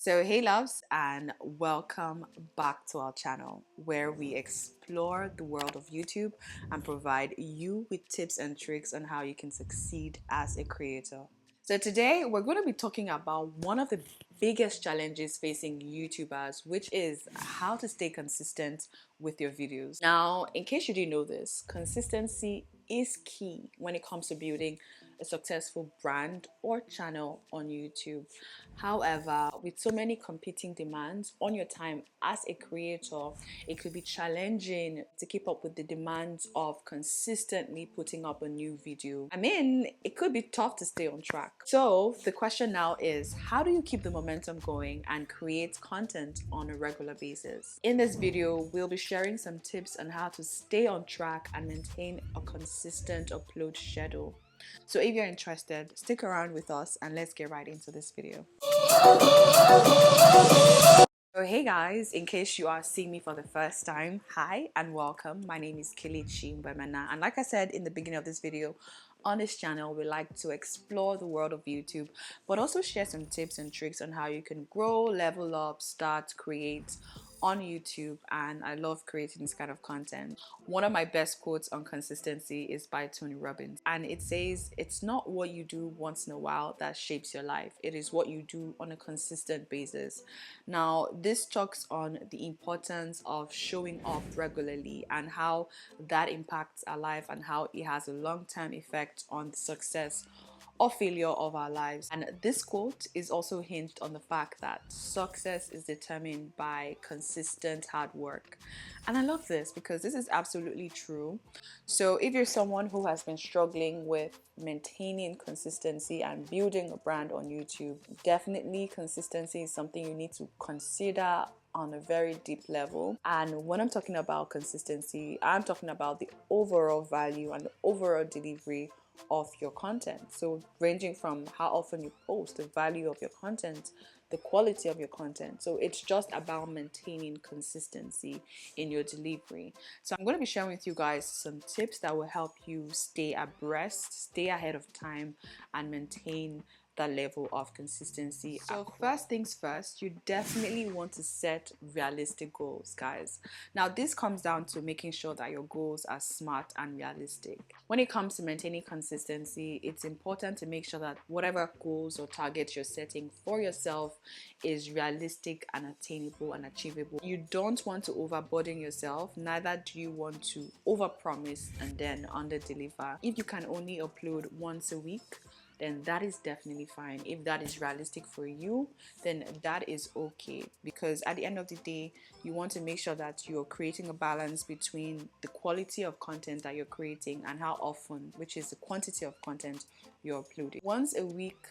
So hey loves, and welcome back to our channel where we explore the world of YouTube and provide you with tips and tricks on how you can succeed as a creator. So today we're going to be talking about one of the biggest challenges facing YouTubers, which is how to stay consistent with your videos. Now, in case you didn't know this, consistency is key when it comes to building a successful brand or channel on YouTube. However, with so many competing demands on your time as a creator, it could be challenging to keep up with the demands of consistently putting up a new video. I mean, it could be tough to stay on track. So the question now is, how do you keep the momentum going and create content on a regular basis? In this video, we'll be sharing some tips on how to stay on track and maintain a consistent upload schedule. So if you're interested, stick around with us and let's get right into this video. So hey guys, in case you are seeing me for the first time, hi and welcome. My name is Kelechi Mbemana, and like I said in the beginning of this video, on this channel we like to explore the world of YouTube, but also share some tips and tricks on how you can grow, level up, start, create on YouTube. And I love creating this kind of content. One of my best quotes on consistency is by Tony Robbins, and it says, "It's not what you do once in a while that shapes your life, it is what you do on a consistent basis." Now this talks on the importance of showing up regularly and how that impacts our life and how it has a long-term effect on the success or failure of our lives. And this quote is also hinged on the fact that success is determined by consistent hard work. And I love this because this is absolutely true. So if you're someone who has been struggling with maintaining consistency and building a brand on YouTube, definitely consistency is something you need to consider on a very deep level. And when I'm talking about consistency, I'm talking about the overall value and the overall delivery of your content. So ranging from how often you post, the value of your content, the quality of your content. So it's just about maintaining consistency in your delivery. So I'm going to be sharing with you guys some tips that will help you stay abreast, stay ahead of time, and maintain that level of consistency. So first things first, you definitely want to set realistic goals, guys. Now this comes down to making sure that your goals are smart and realistic. When it comes to maintaining consistency, it's important to make sure that whatever goals or targets you're setting for yourself is realistic and attainable and achievable. You don't want to overburden yourself, neither do you want to overpromise and then underdeliver. If you can only upload once a week, then that is definitely fine. If that is realistic for you, then that is okay, because at the end of the day, you want to make sure that you're creating a balance between the quality of content that you're creating and how often, which is the quantity of content you're uploading. Once a week,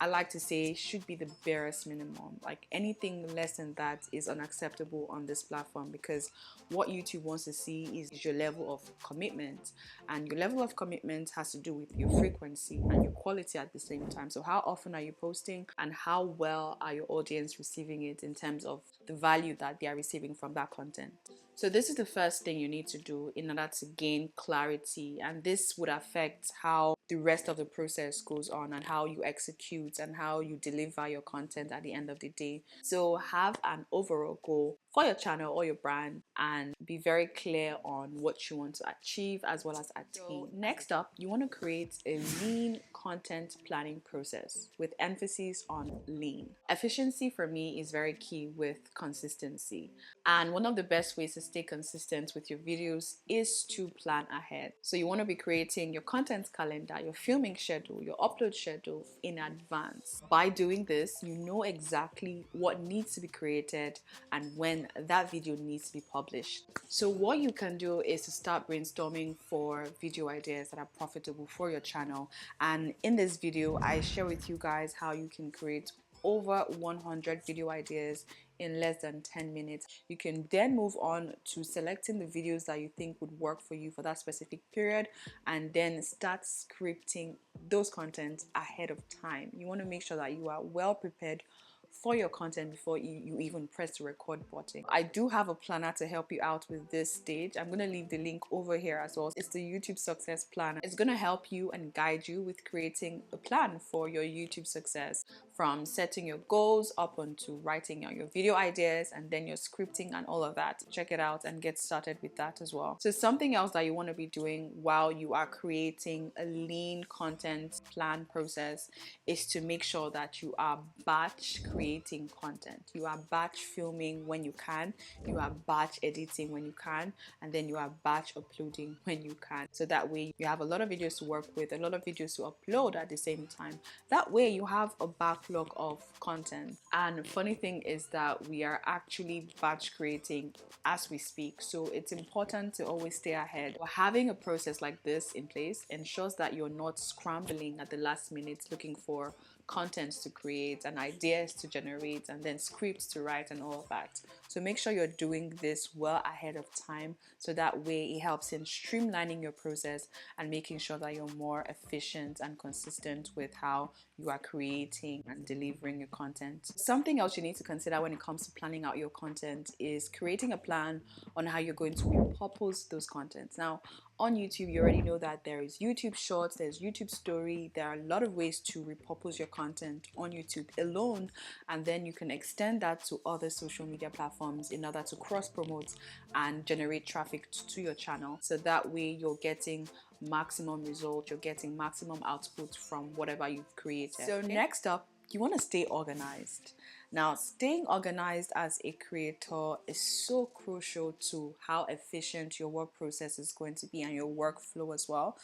I like to say, should be the barest minimum. Like anything less than that is unacceptable on this platform, because what YouTube wants to see is your level of commitment, and your level of commitment has to do with your frequency and your quality at the same time. So how often are you posting, and how well are your audience receiving it in terms of the value that they are receiving from that content? So this is the first thing you need to do in order to gain clarity, and this would affect how the rest of the process goes on and how you execute and how you deliver your content at the end of the day. So have an overall goal for your channel or your brand and be very clear on what you want to achieve as well as attain. So next up, you want to create a lean content planning process with emphasis on lean. Efficiency for me is very key with consistency, and one of the best ways to stay consistent with your videos is to plan ahead. So you want to be creating your content calendar, your filming schedule, your upload schedule in advance. By doing this, you know exactly what needs to be created and when that video needs to be published. So what you can do is to start brainstorming for video ideas that are profitable for your channel. And in this video, I share with you guys how you can create over 100 video ideas in less than 10 minutes. You can then move on to selecting the videos that you think would work for you for that specific period, and then start scripting those contents ahead of time. You want to make sure that you are well prepared for your content before you even press the record button. I do have a planner to help you out with this stage. I'm going to leave the link over here as well. It's the YouTube Success Planner. It's going to help you and guide you with creating a plan for your YouTube success, from setting your goals up onto writing out your video ideas and then your scripting and all of that. Check it out and get started with that as well. So something else that you want to be doing while you are creating a lean content plan process is to make sure that you are batch creating content. You are batch filming when you can, you are batch editing when you can, and then you are batch uploading when you can. So that way you have a lot of videos to work with, a lot of videos to upload at the same time. That way you have a backlog of content. And funny thing is that we are actually batch creating as we speak, so it's important to always stay ahead. Having a process like this in place ensures that you're not scrambling at the last minute looking for content to create and ideas to generate and then scripts to write and all of that. So make sure you're doing this well ahead of time, so that way it helps in streamlining your process and making sure that you're more efficient and consistent with how you are creating and delivering your content. Something else you need to consider when it comes to planning out your content is creating a plan on how you're going to repurpose those contents. Now, on YouTube, you already know that there is YouTube Shorts, there's YouTube Story. There are a lot of ways to repurpose your content on YouTube alone, and then you can extend that to other social media platforms in order to cross promote and generate traffic to your channel. So that way you're getting maximum result, you're getting maximum output from whatever you've created. So next up, you want to stay organized. Now, staying organized as a creator is so crucial to how efficient your work process is going to be and your workflow as well.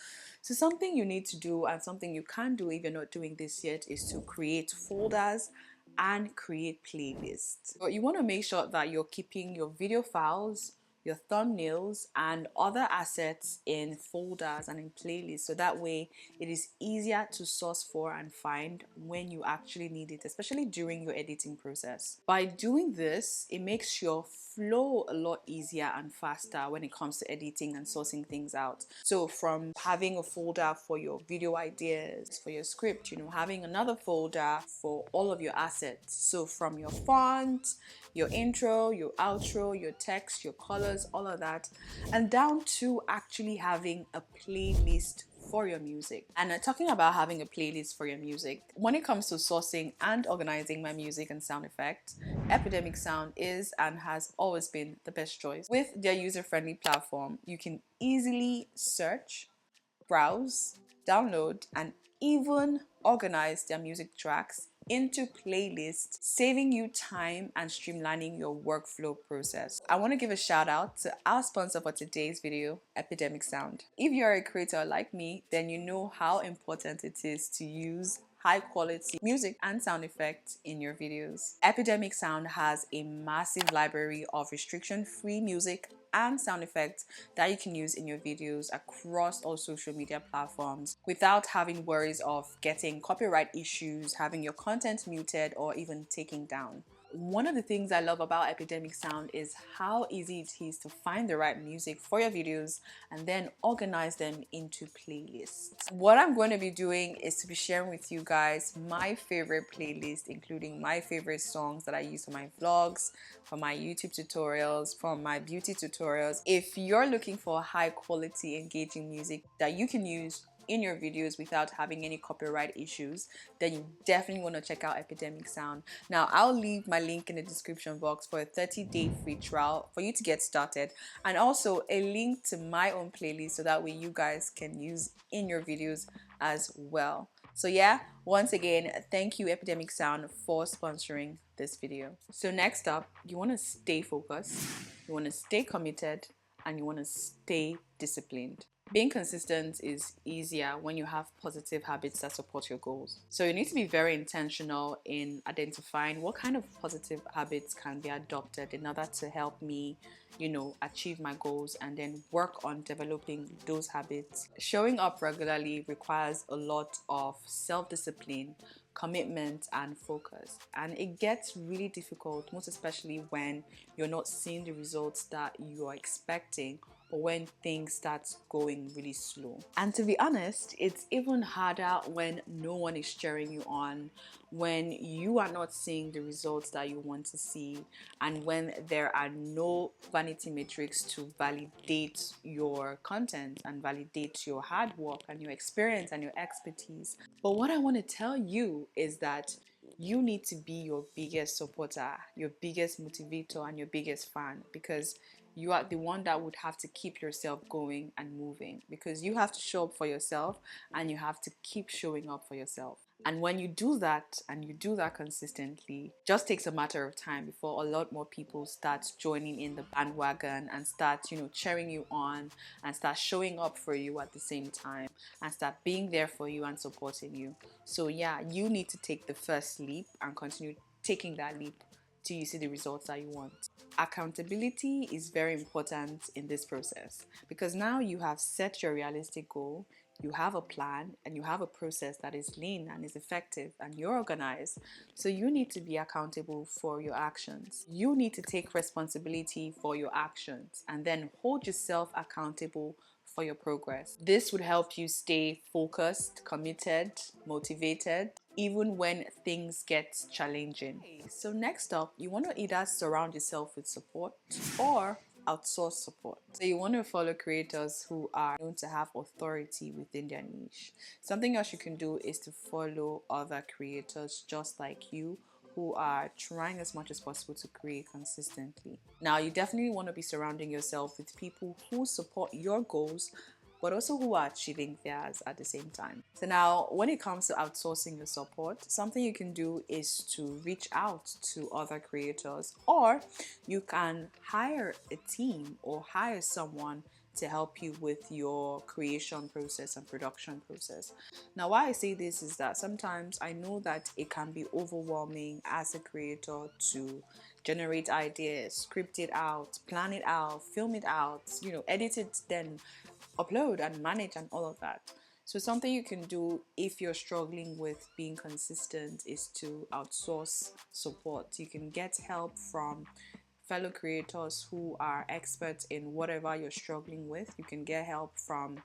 So something you need to do, and something you can do if you're not doing this yet, is to create folders and create playlists. But you want to make sure that you're keeping your video files, your thumbnails, and other assets in folders and in playlists, so that way it is easier to source for and find when you actually need it, especially during your editing process. By doing this, it makes your flow a lot easier and faster when it comes to editing and sourcing things out. So from having a folder for your video ideas, for your script, having another folder for all of your assets. So from your font, your intro, your outro, your text, your colors, all of that, and down to actually having a playlist for your music. And talking about having a playlist for your music, when it comes to sourcing and organizing my music and sound effects, Epidemic Sound is and has always been the best choice. With their user-friendly platform, you can easily search, browse, download, and even organize their music tracks into playlists, saving you time and streamlining your workflow process. I want to give a shout out to our sponsor for today's video, Epidemic Sound. If you're a creator like me, then you know how important it is to use high quality music and sound effects in your videos. Epidemic Sound has a massive library of restriction-free music and sound effects that you can use in your videos across all social media platforms without having worries of getting copyright issues, having your content muted, or even taken down. One of the things I love about Epidemic Sound is how easy it is to find the right music for your videos and then organize them into playlists. What I'm going to be doing is to be sharing with you guys my favorite playlist, including my favorite songs that I use for my vlogs, for my YouTube tutorials, for my beauty tutorials. If you're looking for high quality, engaging music that you can use in your videos without having any copyright issues, then you definitely want to check out Epidemic Sound. Now, I'll leave my link in the description box for a 30-day free trial for you to get started, and also a link to my own playlist so that way you guys can use in your videos as well. So yeah, once again, thank you Epidemic Sound for sponsoring this video. So next up, you want to stay focused, you want to stay committed, and you want to stay disciplined. Being consistent is easier when you have positive habits that support your goals. So you need to be very intentional in identifying what kind of positive habits can be adopted in order to help me, achieve my goals, and then work on developing those habits. Showing up regularly requires a lot of self-discipline, commitment, and focus, and it gets really difficult, most especially when you're not seeing the results that you are expecting, but when things start going really slow. And to be honest, it's even harder when no one is cheering you on, when you are not seeing the results that you want to see, and when there are no vanity metrics to validate your content and validate your hard work and your experience and your expertise. But what I want to tell you is that you need to be your biggest supporter, your biggest motivator, and your biggest fan, because you are the one that would have to keep yourself going and moving, because you have to show up for yourself and you have to keep showing up for yourself. And when you do that and you do that consistently, just takes a matter of time before a lot more people start joining in the bandwagon and start, cheering you on and start showing up for you at the same time and start being there for you and supporting you. So yeah, you need to take the first leap and continue taking that leap till you see the results that you want. Accountability is very important in this process, because now you have set your realistic goal, you have a plan, and you have a process that is lean and is effective, and you're organized. So you need to be accountable for your actions. You need to take responsibility for your actions and then hold yourself accountable for your progress. This would help you stay focused, committed, motivated, even when things get challenging. So next up, you want to either surround yourself with support or outsource support. So you want to follow creators who are known to have authority within their niche. Something else you can do is to follow other creators just like you, who are trying as much as possible to create consistently. Now, you definitely want to be surrounding yourself with people who support your goals, but also who are achieving theirs at the same time. So now, when it comes to outsourcing your support, something you can do is to reach out to other creators, or you can hire a team or hire someone to help you with your creation process and production process. Now, why I say this is that sometimes I know that it can be overwhelming as a creator to generate ideas, script it out, plan it out, film it out, edit it, then upload and manage and all of that. So something you can do if you're struggling with being consistent is to outsource support. You can get help from fellow creators who are experts in whatever you're struggling with. You can get help from,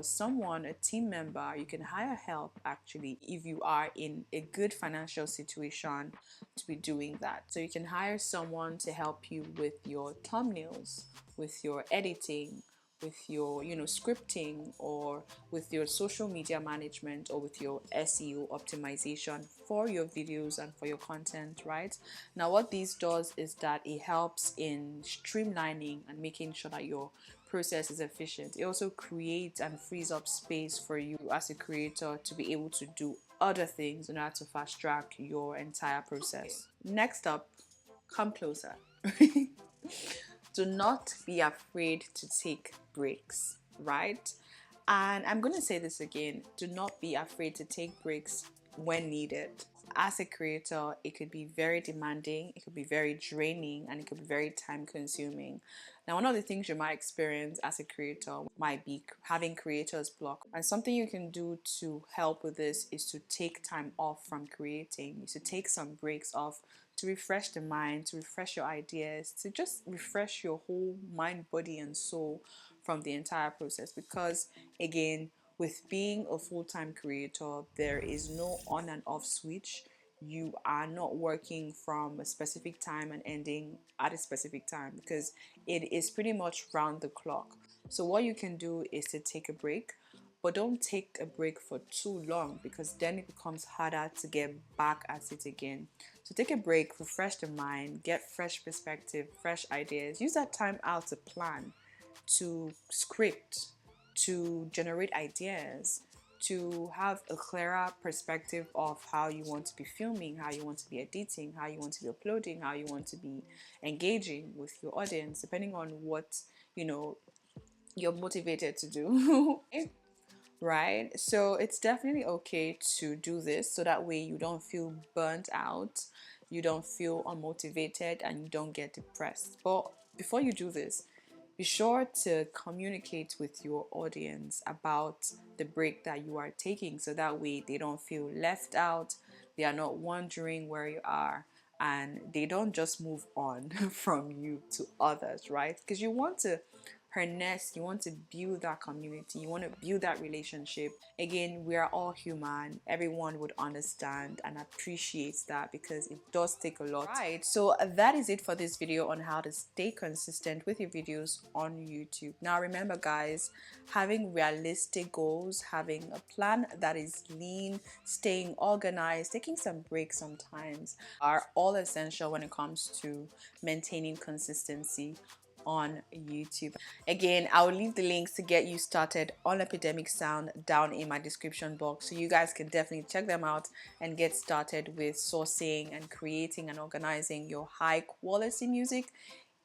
someone, a team member. You can hire help actually if you are in a good financial situation to be doing that. So you can hire someone to help you with your thumbnails, with your editing, with your scripting, or with your social media management, or with your SEO optimization for your videos and for your content. Right now, what this does is that it helps in streamlining and making sure that your process is efficient. It also creates and frees up space for you as a creator to be able to do other things in order to fast track your entire process. Next up, come closer. Do not be afraid to take breaks, right? And I'm going to say this again, do not be afraid to take breaks when needed. As a creator, it could be very demanding, it could be very draining, and it could be very time consuming. Now, one of the things you might experience as a creator might be having creator's block. And something you can do to help with this is to take time off from creating, is to take some breaks off to refresh the mind, to refresh your ideas, to just refresh your whole mind, body, and soul from the entire process. Because again, with being a full-time creator, there is no on and off switch. You are not working from a specific time and ending at a specific time, because it is pretty much round the clock. So what you can do is to take a break, but don't take a break for too long, because then it becomes harder to get back at it again. So take a break, refresh the mind, get fresh perspective, fresh ideas. Use that time out to plan, to script, to generate ideas, to have a clearer perspective of how you want to be filming, how you want to be editing, how you want to be uploading, how you want to be engaging with your audience, depending on what you're motivated to do. Right? So it's definitely okay to do this, so that way you don't feel burnt out, you don't feel unmotivated, and you don't get depressed. But before you do this, be sure to communicate with your audience about the break that you are taking, so that way they don't feel left out, they are not wondering where you are, and they don't just move on from you to others, right? Because you want to her nest. You want to build that community, you want to build that relationship. Again, we are all human. Everyone would understand and appreciate that, because it does take a lot. Right, so that is it for this video on how to stay consistent with your videos on YouTube. Now remember guys, having realistic goals, having a plan that is lean, staying organized, taking some breaks sometimes are all essential when it comes to maintaining consistency on YouTube. Again, I will leave the links to get you started on Epidemic Sound down in my description box, so you guys can definitely check them out and get started with sourcing and creating and organizing your high quality music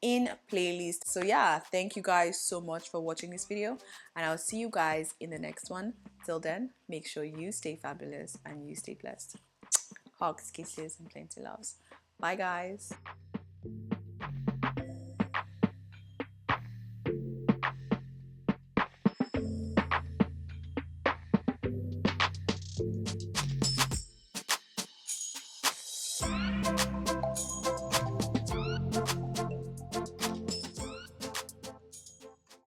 in playlists. So yeah, thank you guys so much for watching this video, and I'll see you guys in the next one. Till then, make sure you stay fabulous and you stay blessed. Hugs, kisses, and plenty loves. Bye guys.